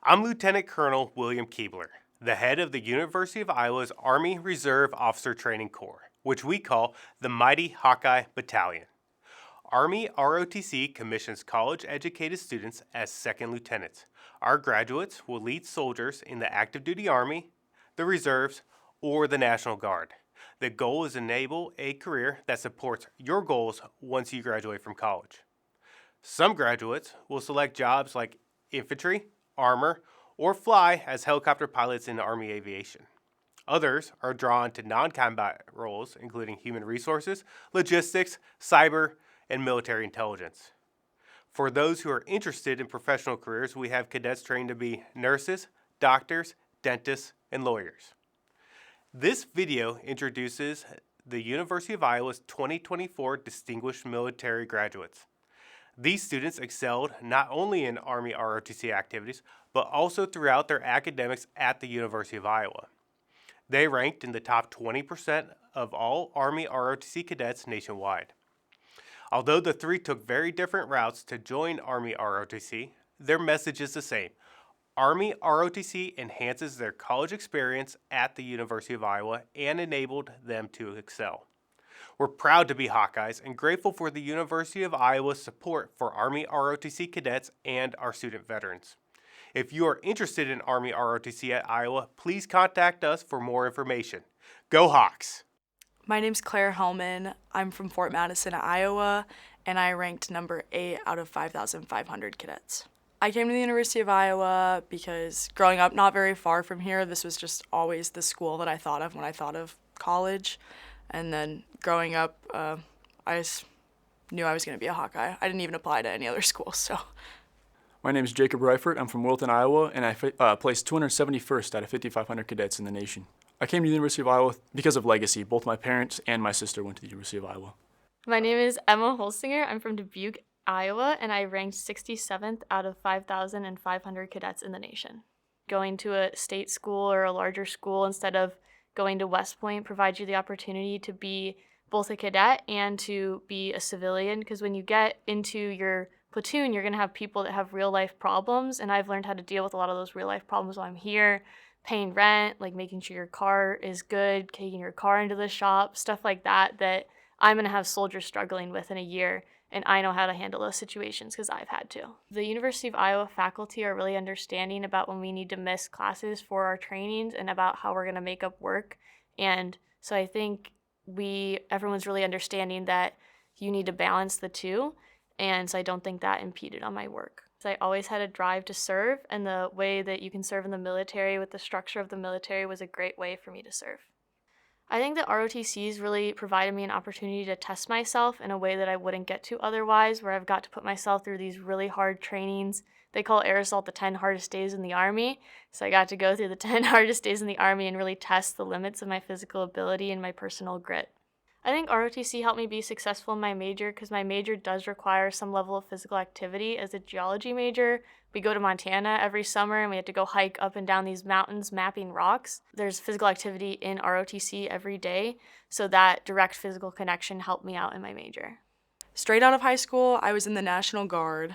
I'm Lieutenant Colonel William Keebler, the head of the University of Iowa's Army Reserve Officer Training Corps, which we call the Mighty Hawkeye Battalion. Army ROTC commissions college-educated students as second lieutenants. Our graduates will lead soldiers in the active duty Army, the Reserves, or the National Guard. The goal is to enable a career that supports your goals once you graduate from college. Some graduates will select jobs like infantry, armor, or fly as helicopter pilots in Army aviation. Others are drawn to non-combat roles, including human resources, logistics, cyber, and military intelligence. For those who are interested in professional careers, we have cadets trained to be nurses, doctors, dentists, and lawyers. This video introduces the University of Iowa's 2024 Distinguished Military Graduates. These students excelled not only in Army ROTC activities, but also throughout their academics at the University of Iowa. They ranked in the top 20% of all Army ROTC cadets nationwide. Although the three took very different routes to join Army ROTC, their message is the same. Army ROTC enhances their college experience at the University of Iowa and enabled them to excel. We're proud to be Hawkeyes and grateful for the University of Iowa's support for Army ROTC cadets and our student veterans. If you are interested in Army ROTC at Iowa, please contact us for more information. Go Hawks! My name's Claire Hellman. I'm from Fort Madison, Iowa, and I ranked number 8 out of 5,500 cadets. I came to the University of Iowa because growing up not very far from here, this was just always the school that I thought of when I thought of college. And then growing up, I just knew I was going to be a Hawkeye. I didn't even apply to any other school, so. My name is Jacob Reifert. I'm from Wilton, Iowa, and I placed 271st out of 5,500 cadets in the nation. I came to the University of Iowa because of legacy. Both my parents and my sister went to the University of Iowa. My name is Emma Holstinger. I'm from Dubuque, Iowa, and I ranked 67th out of 5,500 cadets in the nation. Going to a state school or a larger school instead of going to West Point provides you the opportunity to be both a cadet and to be a civilian, because when you get into your platoon, you're going to have people that have real life problems, and I've learned how to deal with a lot of those real life problems while I'm here. Paying rent, like making sure your car is good, taking your car into the shop, stuff like that I'm going to have soldiers struggling with in a year, and I know how to handle those situations because I've had to. The University of Iowa faculty are really understanding about when we need to miss classes for our trainings and about how we're going to make up work. And so I think everyone's really understanding that you need to balance the two, and so I don't think that impeded on my work. I always had a drive to serve, and the way that you can serve in the military with the structure of the military was a great way for me to serve. I think that ROTCs really provided me an opportunity to test myself in a way that I wouldn't get to otherwise, where I've got to put myself through these really hard trainings. They call air assault the 10 hardest days in the Army, so I got to go through the 10 hardest days in the Army and really test the limits of my physical ability and my personal grit. I think ROTC helped me be successful in my major because my major does require some level of physical activity. As a geology major, we go to Montana every summer and we have to go hike up and down these mountains mapping rocks. There's physical activity in ROTC every day, so that direct physical connection helped me out in my major. Straight out of high school, I was in the National Guard,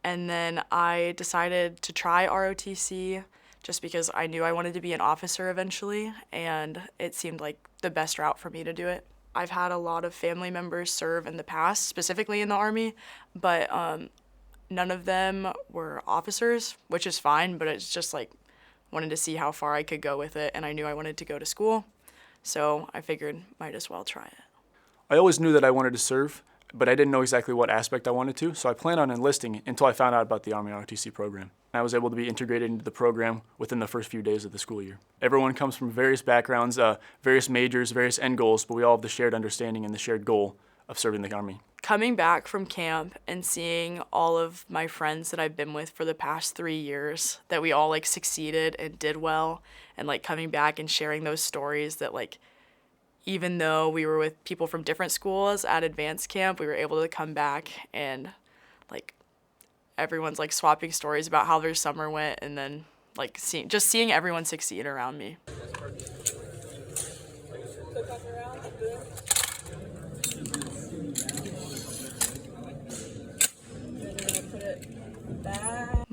and then I decided to try ROTC just because I knew I wanted to be an officer eventually, and it seemed like the best route for me to do it. I've had a lot of family members serve in the past, specifically in the Army, but none of them were officers, which is fine, but it's just like wanted to see how far I could go with it, and I knew I wanted to go to school, so I figured might as well try it. I always knew that I wanted to serve, but I didn't know exactly what aspect I wanted to, so I planned on enlisting until I found out about the Army ROTC program. I was able to be integrated into the program within the first few days of the school year. Everyone comes from various backgrounds, various majors, various end goals, but we all have the shared understanding and the shared goal of serving the Army. Coming back from camp and seeing all of my friends that I've been with for the past 3 years, that we all succeeded and did well, and coming back and sharing those stories that even though we were with people from different schools at advanced camp, we were able to come back and everyone's swapping stories about how their summer went, and then seeing everyone succeed around me.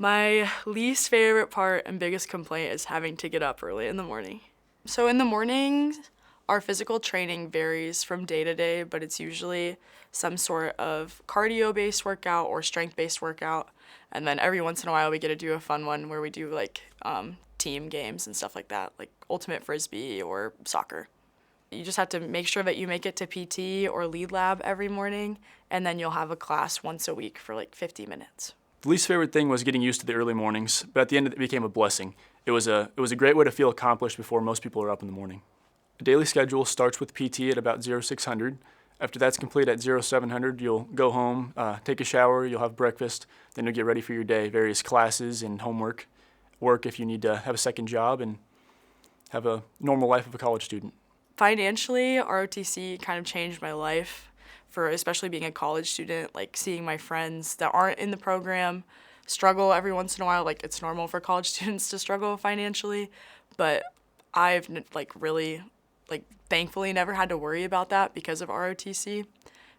My least favorite part and biggest complaint is having to get up early in the morning. So in the mornings, our physical training varies from day to day, but it's usually some sort of cardio-based workout or strength-based workout. And then every once in a while we get to do a fun one where we do like team games and stuff like that, like ultimate frisbee or soccer. You just have to make sure that you make it to PT or lead lab every morning, and then you'll have a class once a week for like 50 minutes. The least favorite thing was getting used to the early mornings, but at the end it became a blessing. It was a great way to feel accomplished before most people are up in the morning. The daily schedule starts with PT at about 0600. After that's complete at 0700, you'll go home, take a shower, you'll have breakfast, then you'll get ready for your day, various classes and homework, work if you need to have a second job, and have a normal life of a college student. Financially, ROTC kind of changed my life, for especially being a college student, like seeing my friends that aren't in the program struggle every once in a while. Like, it's normal for college students to struggle financially, but I've really thankfully never had to worry about that because of ROTC.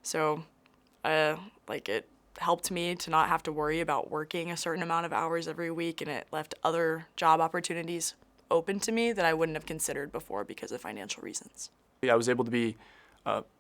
So it helped me to not have to worry about working a certain amount of hours every week, and it left other job opportunities open to me that I wouldn't have considered before because of financial reasons. I was able to be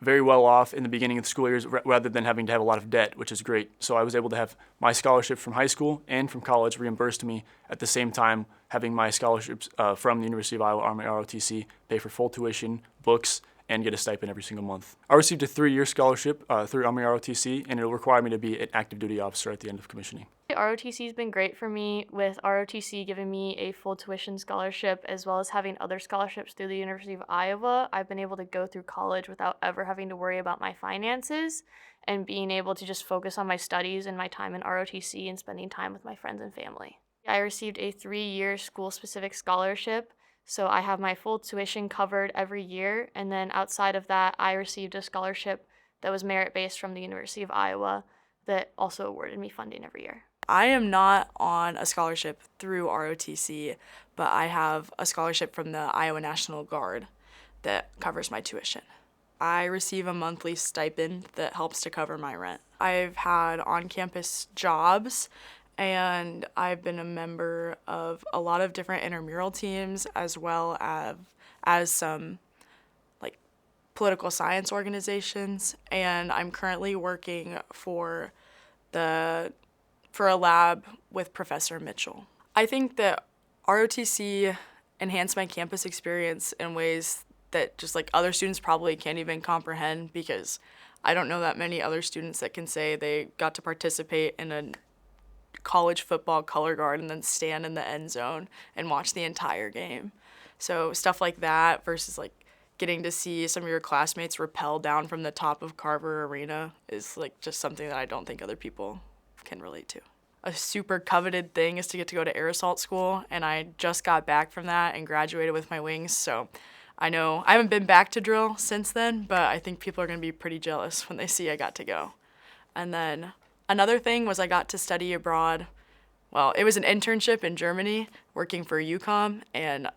very well off in the beginning of the school years rather than having to have a lot of debt, which is great. So I was able to have my scholarships from high school and from college reimbursed to me at the same time, having my scholarships from the University of Iowa Army ROTC pay for full tuition, books, and get a stipend every single month. I received a 3-year scholarship through Army ROTC, and it'll require me to be an active duty officer at the end of commissioning. ROTC has been great for me, with ROTC giving me a full tuition scholarship as well as having other scholarships through the University of Iowa. I've been able to go through college without ever having to worry about my finances and being able to just focus on my studies and my time in ROTC and spending time with my friends and family. I received a 3-year school-specific scholarship, so I have my full tuition covered every year, and then outside of that, I received a scholarship that was merit-based from the University of Iowa that also awarded me funding every year. I am not on a scholarship through ROTC, but I have a scholarship from the Iowa National Guard that covers my tuition. I receive a monthly stipend that helps to cover my rent. I've had on-campus jobs, and I've been a member of a lot of different intramural teams, as well as some political science organizations, and I'm currently working for a lab with Professor Mitchell. I think that ROTC enhanced my campus experience in ways that just other students probably can't even comprehend, because I don't know that many other students that can say they got to participate in a college football color guard and then stand in the end zone and watch the entire game. So stuff like that versus getting to see some of your classmates rappel down from the top of Carver Arena is just something that I don't think other people can relate to. A super coveted thing is to get to go to air assault school, and I just got back from that and graduated with my wings, so I know I haven't been back to drill since then, but I think people are going to be pretty jealous when they see I got to go. And then another thing was I got to study abroad. Well, it was an internship in Germany working for UCOM, and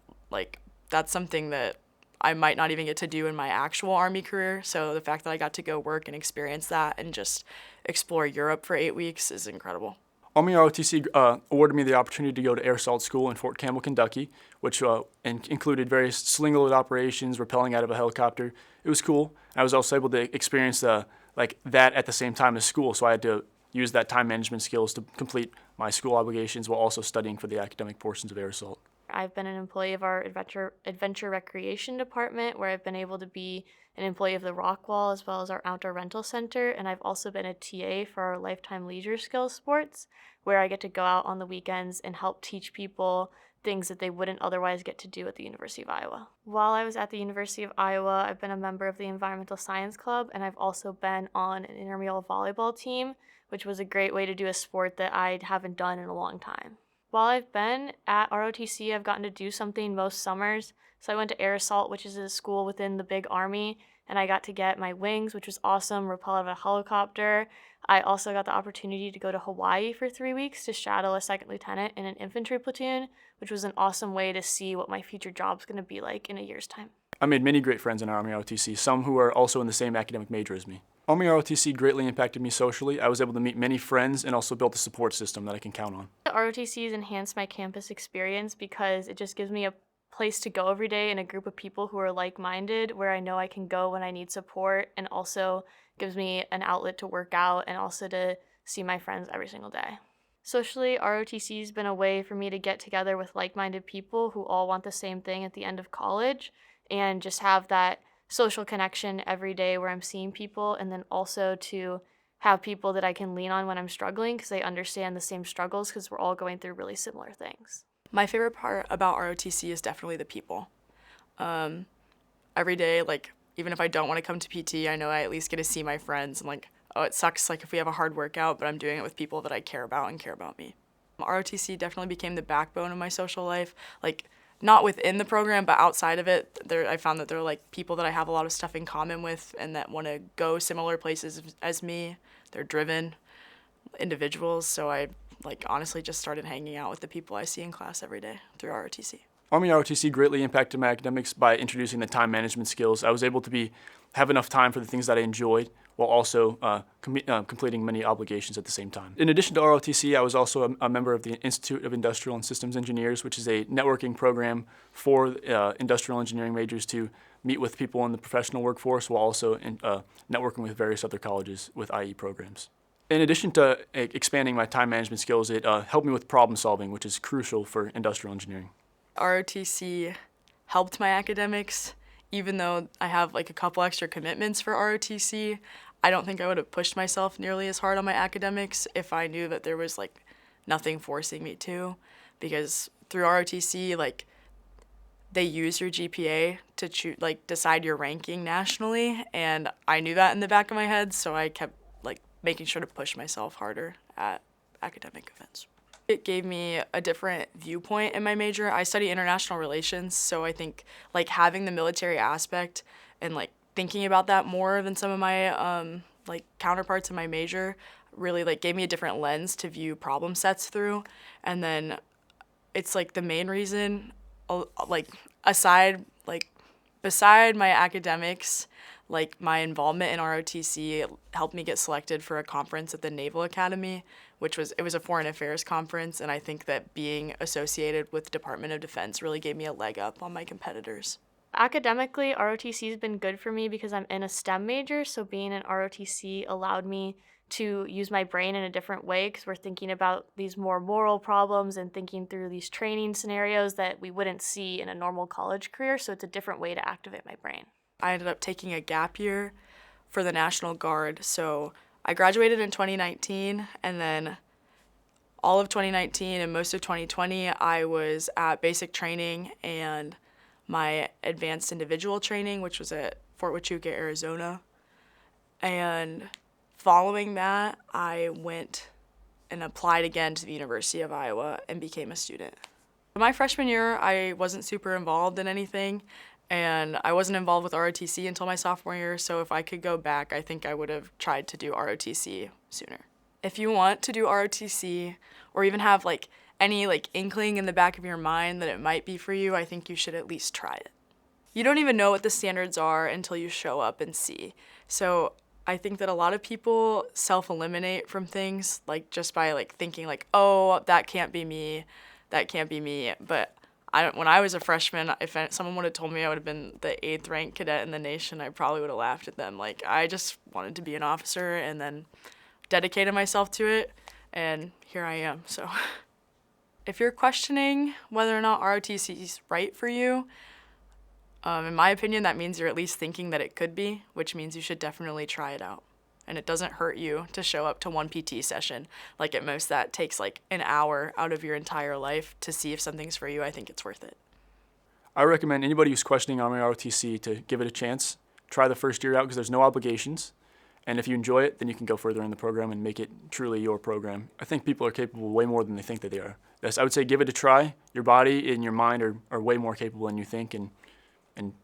that's something that I might not even get to do in my actual Army career. So the fact that I got to go work and experience that and just explore Europe for 8 weeks is incredible. Army ROTC awarded me the opportunity to go to air assault school in Fort Campbell, Kentucky, which included various sling-load operations, rappelling out of a helicopter. It was cool. I was also able to experience that at the same time as school, so I had to use that time management skills to complete my school obligations while also studying for the academic portions of air assault. I've been an employee of our adventure recreation department, where I've been able to be an employee of the Rock Wall as well as our outdoor rental center, and I've also been a TA for our lifetime leisure skills sports, where I get to go out on the weekends and help teach people things that they wouldn't otherwise get to do at the University of Iowa. While I was at the University of Iowa, I've been a member of the Environmental Science Club, and I've also been on an intramural volleyball team, which was a great way to do a sport that I haven't done in a long time. While I've been at ROTC, I've gotten to do something most summers. So I went to Air Assault, which is a school within the big Army, and I got to get my wings, which was awesome, rappel out of a helicopter. I also got the opportunity to go to Hawaii for 3 weeks to shadow a second lieutenant in an infantry platoon, which was an awesome way to see what my future job's going to be like in a year's time. I made many great friends in Army ROTC, some who are also in the same academic major as me. Army ROTC greatly impacted me socially. I was able to meet many friends and also build a support system that I can count on. The ROTC has enhanced my campus experience because it just gives me a place to go every day and a group of people who are like-minded where I know I can go when I need support, and also gives me an outlet to work out and also to see my friends every single day. Socially, ROTC has been a way for me to get together with like-minded people who all want the same thing at the end of college and just have that social connection every day where I'm seeing people, and then also to have people that I can lean on when I'm struggling because they understand the same struggles because we're all going through really similar things. My favorite part about ROTC is definitely the people. Every day, like, even if I don't want to come to PT, I know I at least get to see my friends, and like, oh, it sucks like if we have a hard workout, but I'm doing it with people that I care about and care about me. ROTC definitely became the backbone of my social life, like not within the program, but outside of it. I found that there are like people that I have a lot of stuff in common with and that want to go similar places as me. They're driven individuals, so I honestly just started hanging out with the people I see in class every day through ROTC. Army ROTC greatly impacted my academics by introducing the time management skills. I was able to have enough time for the things that I enjoyed while also completing many obligations at the same time. In addition to ROTC, I was also a member of the Institute of Industrial and Systems Engineers, which is a networking program for industrial engineering majors to meet with people in the professional workforce while also networking with various other colleges with IE programs. In addition to expanding my time management skills, it helped me with problem solving, which is crucial for industrial engineering. ROTC helped my academics. Even though I have like a couple extra commitments for ROTC, I don't think I would have pushed myself nearly as hard on my academics if I knew that there was like nothing forcing me to, because through ROTC, like, they use your GPA to decide your ranking nationally, and I knew that in the back of my head, so I kept like making sure to push myself harder at academic events. It gave me a different viewpoint in my major. I study international relations, so I think like having the military aspect and like thinking about that more than some of my counterparts in my major really like gave me a different lens to view problem sets through. And then it's like the main reason, beside my academics, like my involvement in ROTC helped me get selected for a conference at the Naval Academy, it was a foreign affairs conference, and I think that being associated with the Department of Defense really gave me a leg up on my competitors. Academically, ROTC has been good for me because I'm in a STEM major, so being in ROTC allowed me to use my brain in a different way because we're thinking about these more moral problems and thinking through these training scenarios that we wouldn't see in a normal college career, so it's a different way to activate my brain. I ended up taking a gap year for the National Guard, so I graduated in 2019, and then all of 2019 and most of 2020 I was at basic training and my advanced individual training, which was at Fort Huachuca, Arizona. And following that, I went and applied again to the University of Iowa and became a student. My freshman year, I wasn't super involved in anything, and I wasn't involved with ROTC until my sophomore year, so if I could go back, I think I would have tried to do ROTC sooner. If you want to do ROTC, or even have like any like inkling in the back of your mind that it might be for you, I think you should at least try it. You don't even know what the standards are until you show up and see. So I think that a lot of people self-eliminate from things like just by like thinking like, oh, that can't be me. But when I was a freshman, if someone would have told me I would have been the 8th ranked cadet in the nation, I probably would have laughed at them. Like, I just wanted to be an officer and then dedicated myself to it, and here I am. So if you're questioning whether or not ROTC is right for you, in my opinion, that means you're at least thinking that it could be, which means you should definitely try it out. And it doesn't hurt you to show up to one PT session. Like, at most, that takes like an hour out of your entire life to see if something's for you. I think it's worth it. I recommend anybody who's questioning Army ROTC to give it a chance. Try the first year out because there's no obligations. And if you enjoy it, then you can go further in the program and make it truly your program. I think people are capable way more than they think that they are. Yes, I would say give it a try. Your body and your mind are way more capable than you think, and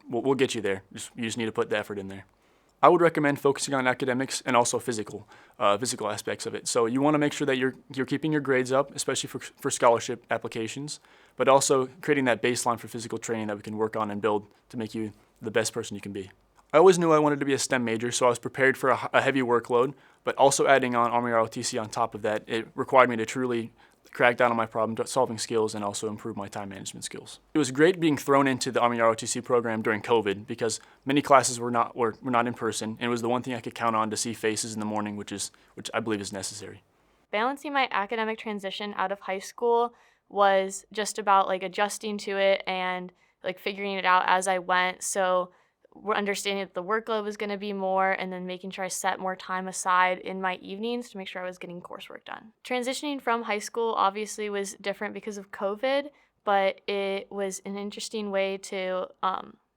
we'll get you there. You just need to put the effort in there. I would recommend focusing on academics and also physical aspects of it. So you want to make sure that you're keeping your grades up, especially for scholarship applications, but also creating that baseline for physical training that we can work on and build to make you the best person you can be. I always knew I wanted to be a STEM major, so I was prepared for a heavy workload, but also adding on Army ROTC on top of that, it required me to truly crack down on my problem-solving skills and also improve my time management skills. It was great being thrown into the Army ROTC program during COVID because many classes were not in person, and it was the one thing I could count on to see faces in the morning, which I believe is necessary. Balancing my academic transition out of high school was just about like adjusting to it and like figuring it out as I went. So we're understanding that the workload was going to be more, and then making sure I set more time aside in my evenings to make sure I was getting coursework done. Transitioning from high school obviously was different because of COVID, but it was an interesting way to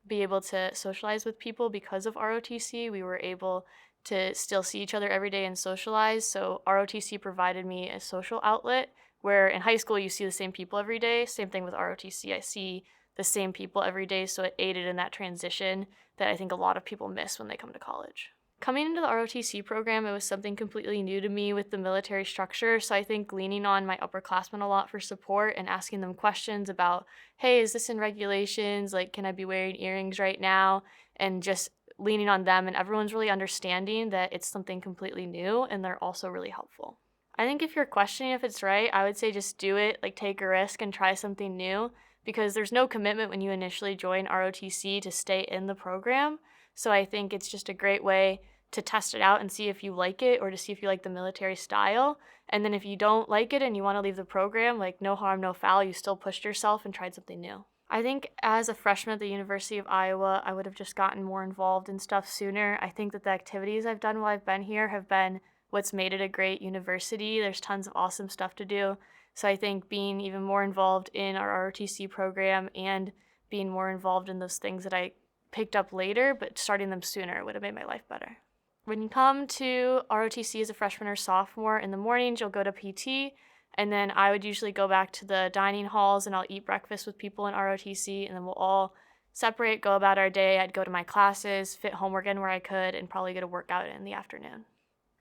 be able to socialize with people because of ROTC. We were able to still see each other every day and socialize. So ROTC provided me a social outlet where in high school you see the same people every day. Same thing with ROTC. I see the same people every day, so it aided in that transition that I think a lot of people miss when they come to college. Coming into the ROTC program, it was something completely new to me with the military structure, so I think leaning on my upperclassmen a lot for support and asking them questions about, hey, is this in regulations? Like, can I be wearing earrings right now? And just leaning on them, and everyone's really understanding that it's something completely new, and they're also really helpful. I think if you're questioning if it's right, I would say just do it, like take a risk and try something new, because there's no commitment when you initially join ROTC to stay in the program. So I think it's just a great way to test it out and see if you like it, or to see if you like the military style. And then if you don't like it and you want to leave the program, like no harm, no foul, you still pushed yourself and tried something new. I think as a freshman at the University of Iowa, I would have just gotten more involved in stuff sooner. I think that the activities I've done while I've been here have been what's made it a great university. There's tons of awesome stuff to do. So I think being even more involved in our ROTC program and being more involved in those things that I picked up later, but starting them sooner would have made my life better. When you come to ROTC as a freshman or sophomore, in the mornings you'll go to PT, and then I would usually go back to the dining halls and I'll eat breakfast with people in ROTC, and then we'll all separate, go about our day. I'd go to my classes, fit homework in where I could, and probably get a workout in the afternoon.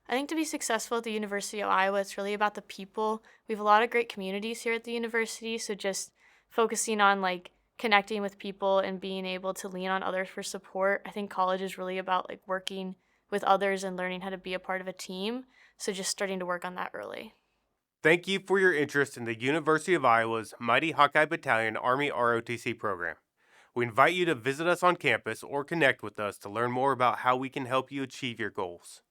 I think to be successful at the University of Iowa, it's really about the people. We have a lot of great communities here at the university, so just focusing on like connecting with people and being able to lean on others for support. I think college is really about like working with others and learning how to be a part of a team, so just starting to work on that early. Thank you for your interest in the University of Iowa's Mighty Hawkeye Battalion Army ROTC program. We invite you to visit us on campus or connect with us to learn more about how we can help you achieve your goals.